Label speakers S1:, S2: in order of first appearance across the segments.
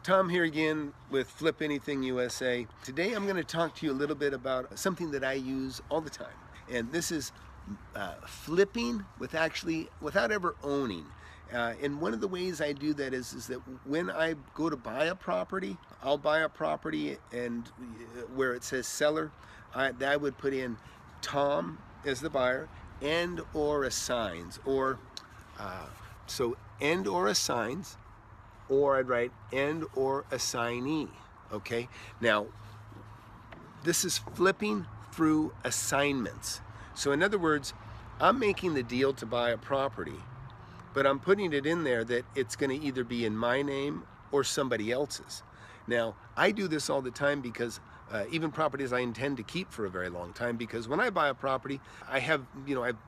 S1: Tom here again with Flip Anything USA. Today I'm going to talk to you a little bit about something that I use all the time, and this is flipping without ever owning. And one of the ways I do that is that when I go to buy a property, I'll buy a property and where it says seller, I would put in Tom as the buyer and or assigns, or and or assigns, or I'd write and or assignee. Okay, now this is flipping through assignments. So in other words, I'm making the deal to buy a property, but I'm putting it in there that it's going to either be in my name or somebody else's. Now I do this all the time because even properties I intend to keep for a very long time, because when I buy a property, I have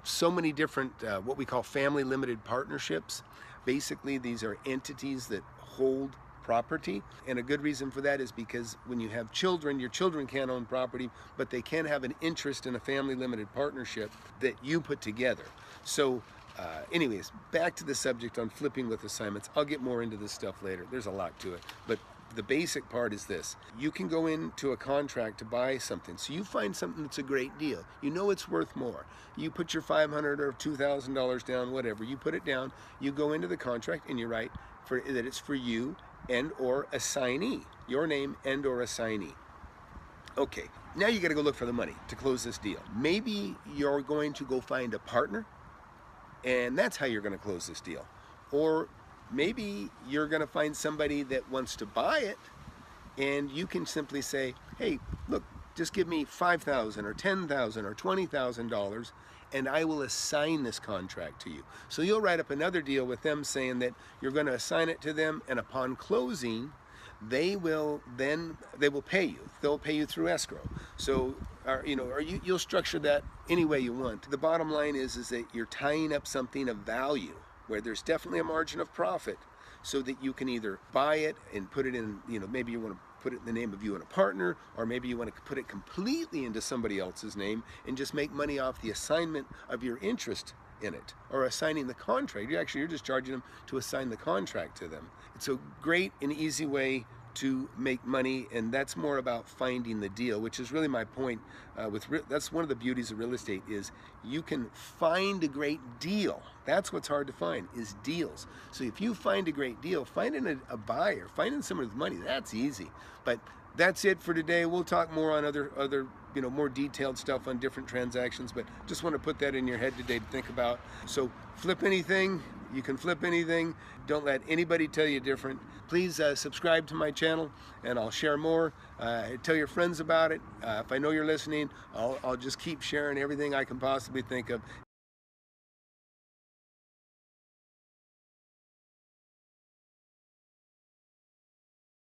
S1: so many different what we call family limited partnerships. Basically, these are entities that hold property, and a good reason for that is because when you have children, your children can't own property, but they can have an interest in a family limited partnership that you put together. So anyways, back to the subject on flipping with assignments. I'll get more into this stuff later. There's a lot to it, but the basic part is this. You can go into a contract to buy something. So you find something that's a great deal. You know it's worth more. You put your $500 or $2,000 down, whatever. You put it down. You go into the contract and you write that it's for you and or assignee. Your name and or assignee. Okay, now you got to go look for the money to close this deal. Maybe you're going to go find a partner, and that's how you're going to close this deal. Or maybe you're going to find somebody that wants to buy it, and you can simply say, hey, look, just give me $5,000 or $10,000 or $20,000 and I will assign this contract to you. So you'll write up another deal with them saying that you're going to assign it to them, and upon closing they will pay you. They'll pay you through escrow. So you'll structure that any way you want. The bottom line is that you're tying up something of value where there's definitely a margin of profit, so that you can either buy it and put it in, maybe you want to put it in the name of you and a partner, or maybe you want to put it completely into somebody else's name and just make money off the assignment of your interest in it, or assigning the contract. You're just charging them to assign the contract to them. It's a great and easy way to make money, and that's more about finding the deal, which is really my point. That's one of the beauties of real estate, is you can find a great deal. That's what's hard to find, is deals. So if you find a great deal, finding a buyer, finding someone with money, that's easy. But that's it for today. We'll talk more on other more detailed stuff on different transactions, but just want to put that in your head today to think about. So flip anything. You can flip anything. Don't let anybody tell you different. Please subscribe to my channel, and I'll share more. Tell your friends about it. If I know you're listening, I'll just keep sharing everything I can possibly think of.